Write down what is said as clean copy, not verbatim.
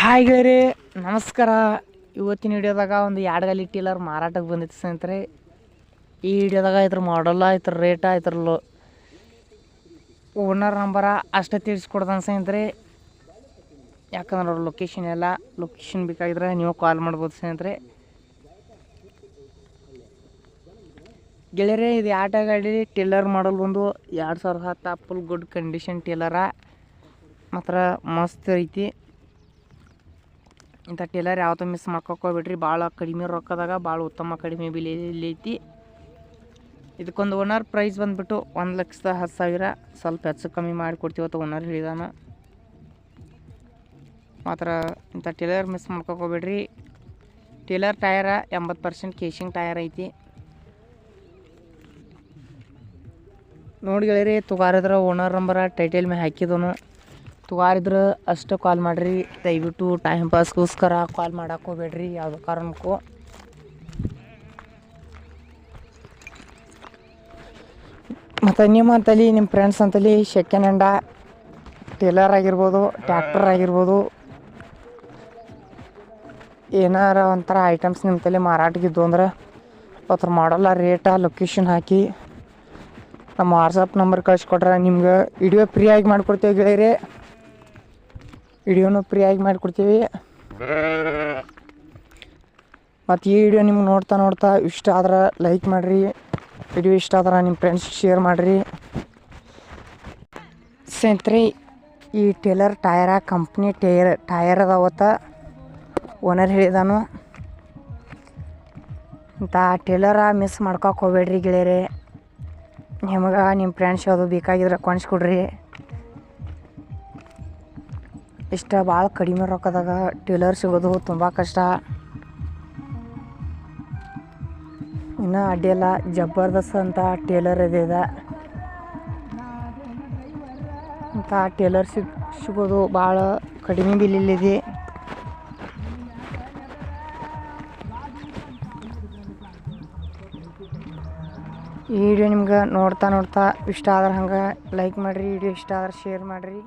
Hi ಗೆಳೆಯರೇ, ನಮಸ್ಕಾರ. ಇವತ್ತಿನ ವಿಡಿಯೋದಾಗ ಒಂದು ಎರಡ್ಗಾಲಿ ಟೀಲರ್ ಮಾರಾಟಕ್ಕೆ ಬಂದಿತ್ತು ಸ್ನೇಹಿತರೆ. ಈ ವಿಡಿಯೋದಾಗ ಇದ್ರ ಮಾಡಲ್ಲ, ಇದ್ರ ರೇಟ, ಇದ್ರ ಓನರ್ ನಂಬರ ಅಷ್ಟೇ ತಿಳಿಸ್ಕೊಡ್ತಾನೆ ಸ್ನೇಹಿತರೆ. ಯಾಕಂದ್ರೆ ಅವ್ರ ಲೊಕೇಶನ್ ಬೇಕಾಗಿದ್ರೆ ನೀವು ಕಾಲ್ ಮಾಡ್ಬೋದು ಸ್ನೇಹಿತರೆ. ಗೆಳೆಯರೇ, ಇದು ಆಟ ಗಾಡಿ ಟೀಲರ್ ಮಾಡಲ್ ಬಂದು 2010 ಫುಲ್ ಗುಡ್ ಕಂಡೀಷನ್ ಟೀಲರ. ಮಾತ್ರ ಮಸ್ತ್ ಐತಿ. ಇಂಥ ಟೇಲರ್ ಯಾವತ್ತೂ ಮಿಸ್ ಮಾಡ್ಕೋಬಿಡ್ರಿ. ಭಾಳ ಕಡಿಮೆ ರೊಕ್ಕದಾಗ ಭಾಳ ಉತ್ತಮ ಕಡಿಮೆ ಬೆಲೆಯಲ್ಲಿ ಐತಿ. ಇದಕ್ಕೊಂದು ಓನರ್ ಪ್ರೈಸ್ ಬಂದುಬಿಟ್ಟು 1,10,000. ಸ್ವಲ್ಪ ಹೆಚ್ಚು ಕಮ್ಮಿ ಮಾಡಿಕೊಡ್ತೀವತ್ತು ಓನರ್ ಹೇಳಿದಾನ. ಮಾತ್ರ ಇಂಥ Taylor miss ಮಾಡ್ಕೋಬಿಡ್ರಿ. Taylor ಟಯರ 80% caching tyre ಐತಿ. ನೋಡಿ ಗೆಳೆಯರಿ, ತುಗಾರಿದ್ರೆ ಓನರ್ ನಂಬರ ಟೈಟಲ್ ಮೇಲೆ ಹಾಕಿದನು. ತುಗಾರಿದ್ರೆ ಅಷ್ಟು ಕಾಲ್ ಮಾಡಿರಿ. ದಯವಿಟ್ಟು ಟೈಮ್ ಪಾಸ್ಗೋಸ್ಕರ ಕಾಲ್ ಮಾಡಕ್ಕೆ ಹೋಗ್ಬೇಡ್ರಿ ಯಾವುದೇ ಕಾರಣಕ್ಕೂ. ಮತ್ತು ನಿಮ್ಮಂತಲ್ಲಿ ನಿಮ್ಮ ಫ್ರೆಂಡ್ಸ್ ಅಂತಲ್ಲಿ ಸೆಕೆಂಡ್ ಹ್ಯಾಂಡ ಟೇಲರ್ ಆಗಿರ್ಬೋದು, ಟ್ಯಾಕ್ಟರ್ ಆಗಿರ್ಬೋದು, ಏನಾರ ಒಂಥರ ಐಟಮ್ಸ್ ನಿಮ್ಮ ತಲೆ ಮಾರಾಟಗಿದ್ದು ಅಂದ್ರೆ ಅದ್ರ ಮಾಡಲ್ಲ, ರೇಟ, ಲೊಕೇಶನ್ ಹಾಕಿ ನಮ್ಮ ವಾಟ್ಸಪ್ ನಂಬರ್ ಕಳಿಸ್ಕೊಟ್ರೆ ನಿಮ್ಗೆ ವಿಡಿಯೋ ಫ್ರೀಯಾಗಿ ಮಾಡಿಕೊಡ್ತೀವಿ ಗೆಳೆಯರೇ. ವಿಡಿಯೋನು ಫ್ರೀಯಾಗಿ ಮಾಡಿಕೊಡ್ತೀವಿ. ಮತ್ತು ಈ ವಿಡಿಯೋ ನಿಮ್ಗೆ ನೋಡ್ತಾ ಇಷ್ಟ ಆದ್ರೆ ಲೈಕ್ ಮಾಡಿರಿ. ವಿಡಿಯೋ ಇಷ್ಟ ಆದ್ರೆ ನಿಮ್ಮ ಫ್ರೆಂಡ್ಸ್ ಶೇರ್ ಮಾಡಿರಿ ಸ್ನೇಹಿತರೆ. ಈ ಟೇಲರ್ ಟಯರ ಕಂಪ್ನಿ ಟಯರ್ ಅದಾವತ್ತ ಓನರ್ ಹೇಳಿದಾನು. ಇಂಥ ಟೇಲರ ಮಿಸ್ ಮಾಡ್ಕೋಕೆ ಹೋಗ್ಬೇಡ್ರಿ ಗೆಳೆಯರೇ. ನಿಮಗೆ ನಿಮ್ಮ ಫ್ರೆಂಡ್ಸ್ ಯಾವುದು ಬೇಕಾಗಿದ್ರೆ ಕೊಡ್ರಿ. ಇಷ್ಟ ಭಾಳ ಕಡಿಮೆ ರೊಕ್ಕದಾಗ ಟೇಲರ್ ಸಿಗೋದು ತುಂಬ ಕಷ್ಟ. ಇನ್ನೂ ಅಡ್ಡಿಲ್ಲ, ಜಬರ್ದಸ್ತ್ ಅಂತ ಟೇಲರ್ ಇದೆ. ಅಂತ ಟೇಲರ್ ಸಿಗೋದು ಭಾಳ ಕಡಿಮೆ ಬೆಲೆಯಲ್ಲಿದೆ. ಈ ವಿಡಿಯೋ ನಿಮ್ಗೆ ನೋಡ್ತಾ ಇಷ್ಟ ಆದ್ರೆ ಹಂಗೆ ಲೈಕ್ ಮಾಡಿರಿ. ವಿಡಿಯೋ ಇಷ್ಟ ಆದ್ರೆ ಶೇರ್ ಮಾಡಿರಿ.